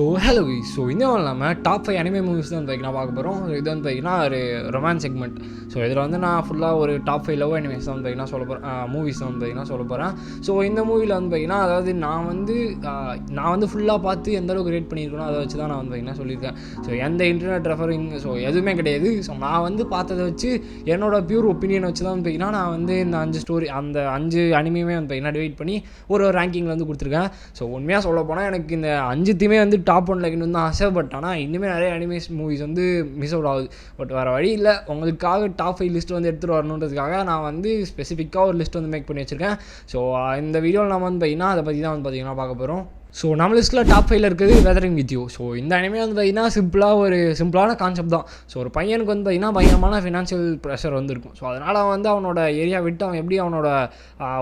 Hello so இந்த இல்லாமல் top 5 anime movies தான் நான் பார்க்க போகிறோம். இது வந்து பார்த்தீங்கன்னா ஒரு ரொமான்ஸ் செக்மெண்ட். ஸோ இதில் வந்து நான் ஃபுல்லாக ஒரு டாப் 5 லவ் அனிமேஸ் தான் பார்த்தீங்கன்னா சொல்ல போகிறேன், மூவிஸ் தான் பார்த்தீங்கன்னா சொல்ல போகிறேன். ஸோ இந்த மூவியில் வந்து பார்த்தீங்கன்னா அதாவது நான் வந்து ஃபுல்லாக பார்த்து எந்த அளவுக்கு ரேட் பண்ணியிருக்கணும் அதை வச்சு தான் நான் வந்து பார்த்தீங்கன்னா சொல்லியிருக்கேன். ஸோ எந்த இன்டர்நெட் ரெஃபரிங் ஸோ எதுவுமே கிடையாது. ஸோ நான் வந்து பார்த்ததை வச்சு என்னோடய பியூர் ஒப்பீனியன் வச்சு தான் வந்து பார்த்தீங்கன்னா நான் வந்து இந்த 5 ஸ்டோரி அந்த 5 அனிமையுமே வந்து பார்த்தீங்கன்னா டிவைட் பண்ணி ஒரு ரேங்கிங்கில் வந்து கொடுத்துருக்கேன். ஸோ உண்மையாக சொல்ல போனால் எனக்கு இந்த 5த்தையுமே வந்து டாப் 1 லைக் வந்து ஆசை. பட் ஆனால் இன்னுமே நிறைய அனிமேஸ் மூவிஸ் வந்து மிஸ் அவுட் ஆகுது. பட் வேறு வழி இல்லை, உங்களுக்காக டாப் 5 லிஸ்ட் வந்து எடுத்துகிட்டு வரணுன்றதுக்காக நான் வந்து ஸ்பெசிஃபிக்காக ஒரு லிஸ்ட் வந்து மேக் பண்ணி வச்சுருக்கேன். ஸோ இந்த வீடியோவில் நம்ம வந்து பார்த்தீங்கன்னா அதை பற்றி தான் வந்து பார்த்தீங்கன்னா பார்க்க போகிறோம். ஸோ நம்ம லிஸ்ட்டில் டாப் 5 இருக்குது வெதரிங் வித் யூ. ஸோ இந்த அனிமே வந்து பார்த்திங்கன்னா சிம்பிளான கான்செப்ட் தான். ஸோ ஒரு பையனுக்கு வந்து பார்த்திங்கன்னா பயங்கரமான ஃபினான்ஷியல் ப்ரெஷர் வந்து இருக்கும். ஸோ அதனால் வந்து அவனோட ஏரியா விட்டு அவன் எப்படி அவனோட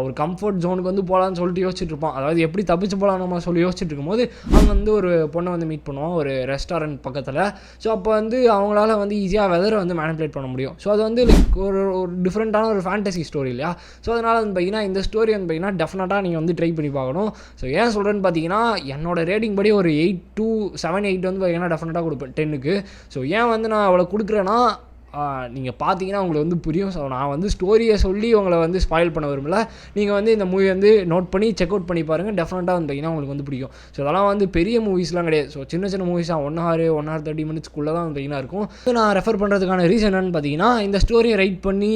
ஒரு கம்ஃபர்ட் ஜோனுக்கு வந்து போகலான்னு சொல்லிட்டு யோசிச்சுட்டு இருப்பான். அதாவது எப்படி தப்பிச்சு போகலாம் நம்ம சொல்லி யோசிச்சுட்டு இருக்கும்போது அவன் வந்து ஒரு பொண்ணை வந்து மீட் பண்ணுவான் ஒரு ரெஸ்டாரண்ட் பக்கத்தில். ஸோ அப்போ வந்து அவங்களால வந்து ஈஸியாக வெதரை வந்து மேனிபுலேட் பண்ண முடியும். ஸோ அது வந்து லைக் ஒரு டிஃப்ரெண்ட்டான ஒரு ஃபேண்டசி ஸ்டோரி இல்லையா. ஸோ அதனால் வந்து பார்த்திங்கன்னா இந்த ஸ்டோரி வந்து பார்த்திங்கன்னா டெஃபினட்டாக நீங்கள் வந்து ட்ரை பண்ணி பார்க்கணும். ஸோ ஏன் சொல்கிறேன்னு பார்த்தீங்கன்னா என்னோட ரேட்டிங் படி ஒரு 8 to 7, 8 வந்து பார்த்தீங்கன்னா டெஃபினட்டாக கொடுப்பேன் 10க்கு. ஸோ ஏன் வந்து நான் அவ்வளோ கொடுக்குறேன்னா நீங்கள் பார்த்தீங்கன்னா உங்களுக்கு வந்து புரியும். ஸோ நான் வந்து ஸ்டோரியை சொல்லி உங்களை வந்து ஸ்பாயில் பண்ண விரும்பல. நீங்கள் வந்து இந்த மூவி வந்து நோட் பண்ணி செக் அவுட் பண்ணி பாருங்கள், டெஃபினட்டாக வந்து பார்த்தீங்கன்னா உங்களுக்கு வந்து பிடிக்கும். ஸோ அதெல்லாம் வந்து பெரிய மூவிஸ்லாம் கிடையாது. ஸோ சின்ன சின்ன மூவிஸ் தான் 1 hour 30 minutesக்குள்ளே தான் பார்த்தீங்கன்னா இருக்கும். ஸோ நான் ரெஃபர் பண்ணுறதுக்கான ரீசன் என்னன்னு பார்த்தீங்கன்னா இந்த ஸ்டோரியை ரைட் பண்ணி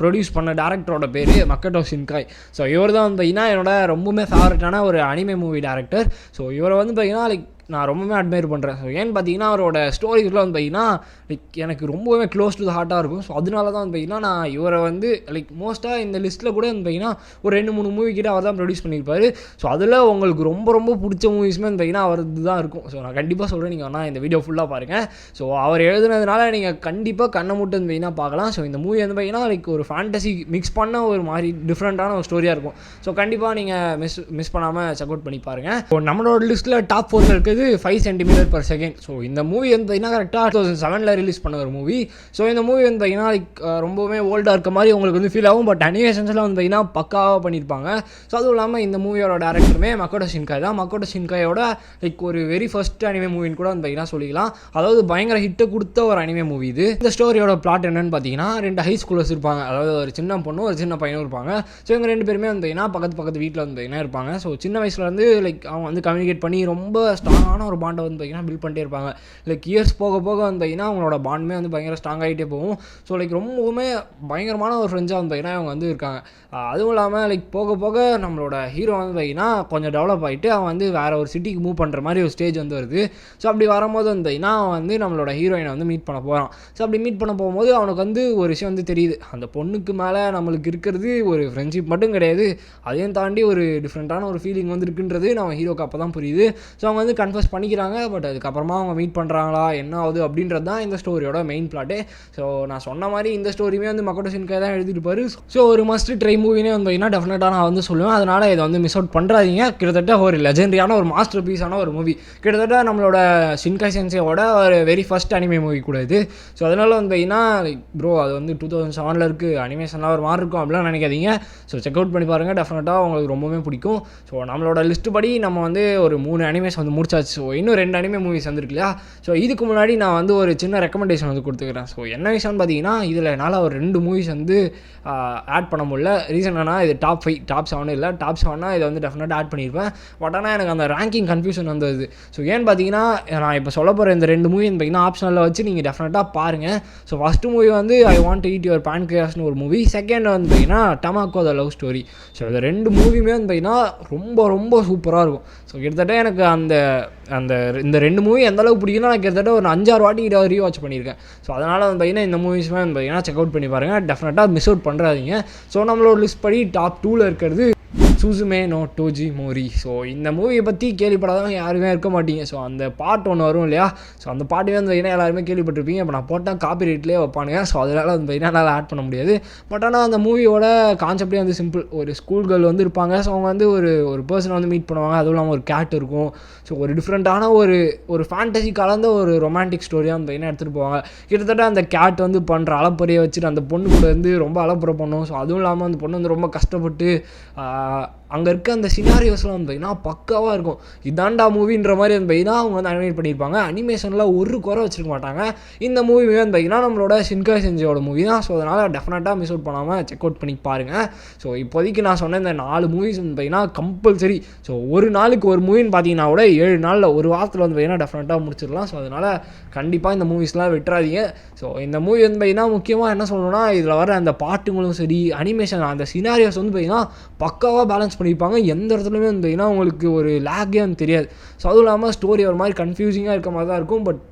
ப்ரொடியூஸ் பண்ண டேரக்டரோட பேர் மக்கட்டோ ஷின்காய். ஸோ இவர் தான் வந்து பார்த்தீங்கன்னா என்னோட ரொம்பவுமே ஃபேவரட்டான ஒரு அனிமே மூவி டேரக்டர். ஸோ இவரை வந்து பார்த்தீங்கன்னா லைக் நான் ரொம்பவே அட்மையர் பண்ணுறேன். ஸோ ஏன்னு பார்த்தீங்கன்னா அவரோட ஸ்டோரிஸ்லாம் வந்து பார்த்தீங்கன்னா லைக் எனக்கு ரொம்பவே க்ளோஸ் டு த ஹார்ட்டாக இருக்கும். ஸோ அதனால தான் வந்து பார்த்தீங்கன்னா நான் இவரை வந்து லைக் மோஸ்ட்டாக இந்த லிஸ்ட்டில் கூட வந்து பார்த்தீங்கன்னா ஒரு 2-3 மூவி கிட்ட அவர் தான் ப்ரொடியூஸ் பண்ணியிருப்பார். ஸோ அதில் உங்களுக்கு ரொம்ப ரொம்ப பிடிச்ச மூவிஸுமே வந்து பார்த்தீங்கன்னா அவரது தான் இருக்கும். ஸோ நான் கண்டிப்பாக சொல்கிறேன், நீங்கள் வேணால் இந்த வீடியோ ஃபுல்லாக பாருங்கள். ஸோ அவர் எழுதுனதுனால நீங்கள் கண்டிப்பாக கண்ணை மூட்டு வந்து பார்த்தீங்கன்னா பார்க்கலாம். ஸோ இந்த மூவி வந்து பார்த்தீங்கன்னா லைக் ஒரு ஃபேண்டசி மிக்ஸ் பண்ண ஒரு மாதிரி டிஃப்ரெண்ட்டான ஒரு ஸ்டோரியாக இருக்கும். ஸோ கண்டிப்பாக நீங்கள் மிஸ் பண்ணாமல் செக் அவுட் பண்ணி பாருங்கள். ஸோ நம்மளோட லிஸ்ட்டில் டாப் 4 இருக்குது 5 cm/s. ஸோ இந்த மூவி வந்து பார்த்தீங்கன்னா கரெக்டாக 2007 ரிலீஸ் பண்ண ஒரு மூவி. ஸோ இந்த மூவி வந்து பார்த்தீங்கன்னா லைக் ரொம்பவே ஓல்டாக இருக்க மாதிரி உங்களுக்கு வந்து ஃபீல் ஆகும். பட் அனிமேஷன்ஸ்லாம் வந்து பார்த்தீங்கன்னா பக்காவாக பண்ணியிருப்பாங்க. ஸோ அதுவும் இல்லாமல் இந்த மூவியோட டேரக்டருமே மக்கட்டோ ஷின்காய் தான். மக்கட்டோ ஷின்காயோட லைக் ஒரு வெரி ஃபர்ஸ்ட் அனிமே மூவின்னு கூட வந்து பார்த்தீங்கன்னா சொல்லிக்கலாம். அதாவது பயங்கர ஹிட்டை கொடுத்த ஒரு அனிமே மூவி இது. இந்த ஸ்டோரியோட பிளாட் என்னன்னு பார்த்தீங்கன்னா 2 ஹை ஸ்கூலர்ஸ் இருப்பாங்க. அதாவது ஒரு சின்ன பொண்ணும் ஒரு சின்ன பையனும் இருப்பாங்க. ஸோ இவங்க 2 பேருமே வந்து பார்த்தீங்கன்னா பக்கத்து வீட்டில் வந்து பார்த்தீங்கன்னா இருப்பாங்க. ஸோ சின்ன வயசுலேருந்து லைக் அவங்க வந்து கம்யூனிகேட் பண்ணி ரொம்ப ஸ்ட்ராங்கான ஒரு பாண்டை வந்து பார்த்தீங்கன்னா பில்ட் பண்ணிட்டே இருப்பாங்க. லைக் இயர்ஸ் போக போக வந்து பார்த்தீங்கன்னா அவங்களோட பாண்டுமே வந்து பயங்கர ஸ்ட்ராங் ஆகிட்டே போகும். ஸோ லைக் ரொம்பவுமே பயங்கரமான ஒரு ஃப்ரெண்ட்ஸாக வந்து பார்த்தீங்கன்னா அவங்க வந்து இருக்காங்க. அதுவும் இல்லாமல் லைக் போக போக நம்மளோட ஹீரோ வந்து பார்த்தீங்கன்னா கொஞ்சம் டெவலப் ஆகிட்டு அவன் வந்து வேறு ஒரு சிட்டிக்கு மூவ் பண்ணுற மாதிரி ஒரு ஸ்டேஜ் வந்து வருது. ஸோ அப்படி வரும்போது வந்து பார்த்தீங்கன்னா அவன் வந்து நம்மளோட ஹீரோயினை வந்து மீட் பண்ண போகிறான். ஸோ அப்படி மீட் பண்ண போகும்போது அவனுக்கு வந்து ஒரு விஷயம் வந்து தெரியுது. அந்த பொண்ணுக்கு மேலே நம்மளுக்கு இருக்கிறது ஒரு ஃப்ரெண்ட்ஷிப் மட்டும் கிடையாது, அதையும் தாண்டி ஒரு டிஃப்ரெண்ட்டான ஒரு ஃபீலிங் வந்து இருக்குன்றது நம்ம ஹீரோக்கு அப்போ தான் புரியுது. ஸோ அவங்க வந்து கன்ஃபர்ஸ் பண்ணிக்கிறாங்க. பட் அதுக்கப்புறமா அவங்க மீட் பண்ணுறாங்களா என்ன ஆகுது அப்படின்றது தான் இந்த ஸ்டோரியோட மெயின் பிளாட்டே. ஸோ நான் சொன்ன மாதிரி இந்த ஸ்டோரியுமே வந்து மக்கட்டோ ஷின்காய் தான் எழுதிருப்பாரு. ஸோ ஒரு மஸ்ட் ட்ரை மூவினே வந்து பார்த்தீங்கன்னா டெஃபினட்டாக நான் வந்து சொல்லுவேன். அதனால் இதை வந்து மிஸ் அவுட் பண்ணுறாதீங்க. கிட்டத்தட்ட ஒரு லெஜெண்டரியான ஒரு மாஸ்டர் பீஸான ஒரு மூவி. கிட்டத்தட்ட நம்மளோட ஷின்காய் சென்சேயோட ஒரு வெரி ஃபர்ஸ்ட் அனிமே மூவி கூட இது. ஸோ அதனால் வந்து பார்த்தீங்கன்னா ப்ரோ அது வந்து 2007 இருக்குது, அனிமேஷன்லாம் ஒரு மாதிரி இருக்கும் அப்படிலாம் நினைக்காதீங்க. ஸோ செக் அவுட் பண்ணி பாருங்கள், டெஃபினட்டாக உங்களுக்கு ரொம்பவே பிடிக்கும். ஸோ நம்மளோட லிஸ்ட்டு படி நம்ம வந்து ஒரு 3 அனிமேஸ் வந்து முடிச்சாச்சு. ஸோ இன்னும் 2 அனிமே மூவிஸ் வந்துருக்கு இல்லையா. ஸோ இதுக்கு முன்னாடி நான் வந்து ஒரு சின்ன ரெக்கமெண்டேஷன் வந்து கொடுத்துக்கிறேன். ஸோ என்ன விஷயம்னு பார்த்தீங்கன்னா இதில் என்னால் ஒரு 2 மூவிஸ் வந்து ஆட் பண்ண முடியல. ரீசன் என்னன்னா இது டாப் 5 டாப் 7 இல்லை. டாப் 7 இதை வந்து டெஃபினட்டாக ஆட் பண்ணியிருப்பேன். பட் ஆனால் எனக்கு அந்த ரேங்கிங் கன்ஃபியூஷன் வந்தது. ஸோ ஏன்னு பார்த்தீங்கன்னா நான் இப்போ சொல்ல போகிற இந்த 2 மூவி பார்த்தீங்கன்னா ஆப்ஷனில் வச்சு நீங்கள் டெஃபினட்டாக பாருங்கள். ஸோ ஃபஸ்ட்டு மூவி வந்து I want to eat your பான்கிரியாஸ்னு ஒரு மூவி. செகண்ட் வந்து பார்த்தீங்கன்னா Tamako the love story. So இந்த 2 மூவியுமே வந்து பார்த்தீங்கன்னா ரொம்ப ரொம்ப சூப்பராக இருக்கும். ஸோ கிட்டத்தட்ட எனக்கு இந்த 2 மூவி எந்த அளவுக்கு பிடிக்குன்னா நான் கிட்டத்தட்ட ஒரு 5-6 வாட்டி கிட்ட ரீவாட்ச் பண்ணியிருக்கேன். ஸோ அதனால் வந்து பார்த்தீங்கன்னா இந்த மூவிஸ்மே வந்து பார்த்தீங்கன்னா செக் அவுட் பண்ணி பாருங்கள், டெஃபினட்டாக மிஸ் அவுட் பண்ணுறாதீங்க. ஸோ நம்மளோட லிஸ்ட் படி டாப் 2 இருக்கிறது சுசுமே நோ டோஜி மோரி. ஸோ இந்த மூவியை பற்றி கேள்விப்படாதவங்க யாருமே இருக்க மாட்டீங்க. ஸோ அந்த பாட்டு ஒன்று வரும் இல்லையா. ஸோ அந்த பாட்டுமே வந்து பார்த்தீங்கன்னா எல்லாருமே கேள்விப்பட்டிருப்பீங்க. இப்போ நான் போட்டால் காப்பி ரைட்லேயே வைப்பானுங்க. ஸோ அதனால் வந்து பார்த்தீங்கன்னா என்னால் ஆட் பண்ண முடியாது. பட் ஆனால் அந்த மூவியோட கான்செப்டே வந்து சிம்பிள். ஒரு ஸ்கூல் கேர்ள் வந்து இருப்பாங்க. ஸோ அவங்க வந்து ஒரு பர்சனை வந்து மீட் பண்ணுவாங்க. அதுவும் இல்லாமல் ஒரு கேட் இருக்கும். ஸோ ஒரு டிஃப்ரெண்ட்டான ஒரு ஃபேண்டசி கலந்த ஒரு ரொமான்டிக் ஸ்டோரியாக வந்து பார்த்தீங்கன்னா எடுத்துகிட்டு போவாங்க. கிட்டத்தட்ட அந்த கேட் வந்து பண்ணுற அலப்பறையை வச்சுட்டு அந்த பொண்ணு கூட வந்து ரொம்ப அலப்புறை பண்ணும். ஸோ அதுவும் இல்லாமல் அந்த பொண்ணு வந்து ரொம்ப கஷ்டப்பட்டு அங்கே இருக்க அந்த சினாரியோஸ்லாம் வந்து பார்த்தீங்கன்னா பக்காவாக இருக்கும். இதாண்டா மூவின்ற மாதிரி வந்து பார்த்தீங்கன்னா அவங்க வந்து அனிமேட் பண்ணியிருப்பாங்க. அனிமேஷனில் ஒரு குறை வச்சிருக்க மாட்டாங்க. இந்த மூவி வந்து பார்த்தீங்கன்னா நம்மளோட ஷின்காய் செஞ்சியோட மூவி தான். ஸோ அதனால் டெஃபினட்டாக மிஸ் அவுட் பண்ணாமல் செக் அவுட் பண்ணி பாருங்கள். ஸோ இப்போதைக்கு நான் சொன்ன இந்த 4 மூவிஸ் வந்து பார்த்தீங்கன்னா கம்பல்சரி. ஸோ ஒரு நாளுக்கு ஒரு மூவின்னு பார்த்தீங்கன்னா கூட 7 நாளில் ஒரு வாரத்தில் வந்து பார்த்தீங்கன்னா டெஃபினட்டாக முடிச்சிடலாம். ஸோ அதனால் கண்டிப்பாக இந்த மூவிஸ்லாம் விட்டுறாதீங்க. ஸோ இந்த மூவி வந்து பார்த்தீங்கன்னா முக்கியமாக என்ன சொல்லணும்னா இதில் வர அந்த பாட்டுங்களும் சரி, அனிமேஷன், அந்த சினாரியோஸ் வந்து பார்த்தீங்கன்னா பக்காவாக பேலன்ஸ் பண்ணியிருப்பாங்க. எந்த இடத்துலையுமே வந்து பார்த்தீங்கன்னா உங்களுக்கு ஒரு லேக்கே வந்து தெரியாது. ஸோ அதுவும் இல்லாமல் ஸ்டோரி ஒரு மாதிரி கன்ஃபியூசிங்காக இருக்க மாதிரி தான் இருக்கும். பட்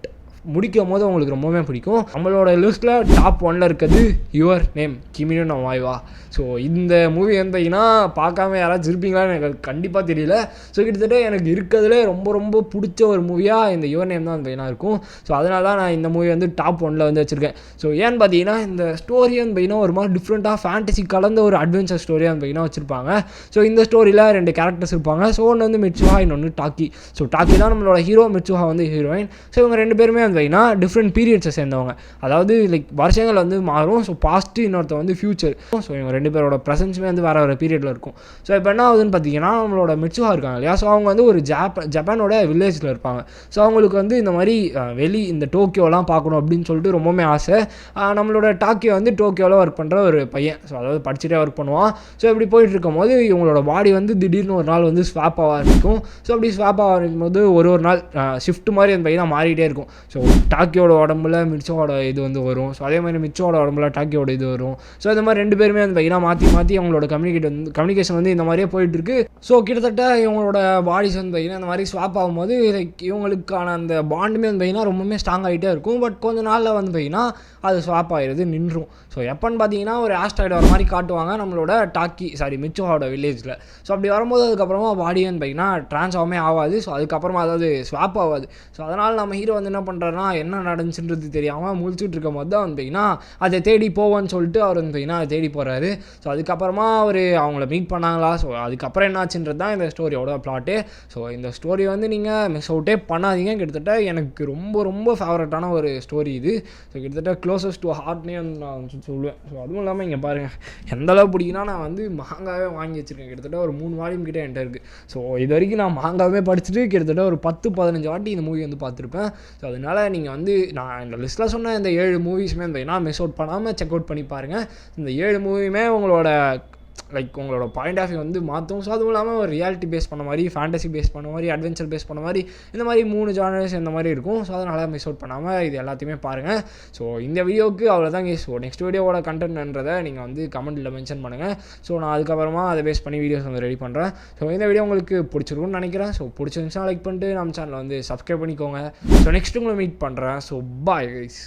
முடிக்கும் போது உங்களுக்கு ரொம்பவே பிடிக்கும். நம்மளோட லிஸ்ட்டில் டாப் 1ல் இருக்கிறது யுவர் நேம் கிமி நோ வாய்வா. ஸோ இந்த மூவி வந்து பார்த்தீங்கன்னா பார்க்காம யாராச்சும் இருப்பீங்களான்னு எனக்கு கண்டிப்பாக தெரியல. ஸோ கிட்டத்தட்ட எனக்கு இருக்கிறதுலே ரொம்ப ரொம்ப பிடிச்ச ஒரு மூவியாக இந்த யுவர் நேம் தான் வந்து பார்த்தீங்கன்னா இருக்கும். ஸோ அதனால தான் நான் இந்த மூவி வந்து டாப் 1ல் வந்து வச்சுருக்கேன். ஸோ ஏன்னு பார்த்தீங்கன்னா இந்த ஸ்டோரி வந்து பார்த்தீங்கன்னா ஒரு மாதிரி டிஃப்ரெண்ட்டாக ஃபேண்டசி கலந்த ஒரு அட்வென்ச்சர் ஸ்டோரியாக வந்து பார்த்தீங்கன்னா வச்சுருப்பாங்க. ஸோ இந்த ஸ்டோரியில் 2 கேரக்டர்ஸ் இருப்பாங்க. ஸோ ஒன்று வந்து மிட்சுஹா, இன்னொன்று டாக்கி. ஸோ டாக்கி தான் நம்மளோட ஹீரோ, மிட்சுஹா வந்து ஹீரோயின். ஸோ இவங்க 2 பேருமே வந்து பார்த்தீங்கன்னா டிஃப்ரெண்ட் பீரியட்ஸை சேர்ந்தவங்க. அதாவது லைக் வருஷங்கள் வந்து மாறும். ஸோ பாஸ்ட்டு, இன்னொருத்த வந்து ஃபியூச்சர். ஸோ இவங்க 2 பேரோட ப்ரெசன்ஸுமே வந்து வேறு பீரியடில் இருக்கும். ஸோ இப்போ என்ன ஆகுதுன்னு பார்த்தீங்கன்னா நம்மளோட மிட்சுஹா இருக்காங்க இல்லையா. ஸோ அவங்க வந்து ஒரு ஜப்பானோட வில்லேஜில் இருப்பாங்க. ஸோ அவங்களுக்கு வந்து இந்த மாதிரி இந்த டோக்கியோலாம் பார்க்கணும் அப்படின்னு சொல்லிட்டு ரொம்பவுமே ஆசை. நம்மளோட டாக்கியோ வந்து டோக்கியோவில் ஒர்க் பண்ணுற ஒரு பையன். ஸோ அதாவது படிச்சுட்டே ஒர்க் பண்ணுவான். ஸோ இப்படி போயிட்டு இருக்கும்போது இவங்களோட பாடி வந்து திடீர்னு ஒரு நாள் வந்து ஸ்வாப் ஆக ஆரம்பிக்கும். ஸோ அப்படி ஸ்வாப் ஆக ஆரம்பிக்கும்போது ஒரு நாள் ஷிஃப்ட் மாதிரி அந்த பையன் மாறிட்டே இருக்கும். ஸோ டாக்கியோட உடம்புல மிச்சோட இது வந்து வரும். ஸோ அதே மாதிரி மிச்சோட உடம்புல டாக்கியோட இது வரும். ஸோ இந்த மாதிரி 2 பேருமே வந்து பார்த்தீங்கன்னா மாற்றி அவங்களோட கம்யூனிகேஷன் வந்து இந்த மாதிரியே போயிட்டு இருக்கு. ஸோ கிட்டத்தட்ட இவங்களோட பாடிஸ் வந்து பார்த்தீங்கன்னா இந்த மாதிரி ஸ்வாப் ஆகும்போது லைக் இவங்களுக்கான அந்த பாண்டுமே வந்து பார்த்தீங்கன்னா ரொம்பவுமே ஸ்ட்ராங் ஆகிட்டே இருக்கும். பட் கொஞ்ச நாளில் வந்து பார்த்தீங்கன்னா அது ஸ்வாப் ஆகிடுது, நின்றும். ஸோ எப்போன்னு பார்த்தீங்கன்னா ஒரு ஆஸ்ட்ராய்டு வர மாதிரி காட்டுவாங்க நம்மளோட மிச்சோட வில்லேஜில். ஸோ அப்படி வரும்போது அதுக்கப்புறமா பாடி வந்து பார்த்தீங்கன்னா ட்ரான்ஸ்ஃபார்மே ஆகாது. ஸோ அதுக்கப்புறமா அதாவது ஸ்வாப் ஆகாது. ஸோ அதனால் நம்ம ஹீரோ வந்து என்ன பண்ணுறாருன்னா என்ன நடந்துச்சுன்றது தெரியாமல் முழிச்சுட்டு இருக்கும் போது தான் வந்து பார்த்தீங்கன்னா அதை தேடி போவோன்னு சொல்லிட்டு அவர் வந்து பார்த்தீங்கன்னா அதை தேடி போகிறாரு. ஸோ அதுக்கப்புறமா அவர் அவங்கள மீட் பண்ணாங்களா, ஸோ அதுக்கப்புறம் என்னாச்சுன்றது தான் இந்த ஸ்டோரியோட பிளாட்டு. ஸோ இந்த ஸ்டோரி வந்து நீங்கள் மிஸ் அவுட்டே பண்ணாதீங்க. கிட்டத்தட்ட எனக்கு ரொம்ப ரொம்ப ஃபேவரட்டான ஒரு ஸ்டோரி இது. ஸோ கிட்டத்தட்ட க்ளோசஸ்ட் டு ஹார்ட்னே நான் சொல்லுவேன். ஸோ அதுவும் இல்லாமல் இங்கே பாருங்கள் எந்தளவு பிடிக்குன்னா நான் வந்து மாங்காவே வாங்கி வச்சுருக்கேன். கிட்டத்தட்ட ஒரு 3 வால்யூம் கிட்டே என்கிட்ட இருக்குது. ஸோ இது வரைக்கும் நான் மாங்காவே படிச்சுட்டு கிட்டத்தட்ட ஒரு 10-15 வாட்டி இந்த மூவி வந்து பார்த்துருப்பேன். ஸோ அதனால் நீங்கள் வந்து நான் இந்த லிஸ்ட்டில் சொன்ன இந்த 7 மூவிஸுமே வந்து மிஸ் அவுட் பண்ணாமல் செக் அவுட் பண்ணி பாருங்கள். இந்த 7 மூவியுமே உங்களோட பாயிண்ட் ஆஃப் வியூ வந்து மாற்றும். ஸோ அதுவும் இல்லாமல் ஒரு ரியாலிட்டி பேஸ் பண்ண மாதிரி, ஃபேண்டசி பேஸ் பண்ண மாதிரி, அட்வென்ச்சர் பேஸ் பண்ண மாதிரி, இந்த மாதிரி 3 ஜானர்ஸ் இந்த மாதிரி இருக்கும். ஸோ அதனால் மிஸ் அவுட் பண்ணாமல் இது எல்லாத்தையுமே பாருங்கள். ஸோ இந்த வீடியோவுக்கு அவ்வளோதான் கேஸ். ஸோ நெக்ஸ்ட் வீடியோவோட கண்டென்ட்ன்றதை நீங்கள் வந்து கமெண்ட்டில் மென்ஷன் பண்ணுங்கள். ஸோ நான் அதுக்கப்புறமா அதை பேஸ் பண்ணி வீடியோஸ் வந்து ரெடி பண்ணுறேன். ஸோ இந்த வீடியோ உங்களுக்கு பிடிச்சிருக்குன்னு நினைக்கிறேன். ஸோ பிடிச்சிருந்துச்சுன்னா லைக் பண்ணிட்டு நம்ம சேனலை வந்து சப்ஸ்கிரைப் பண்ணிக்கோங்க. ஸோ நெக்ஸ்ட் உங்களை மீட் பண்ணுறேன். So bye guys.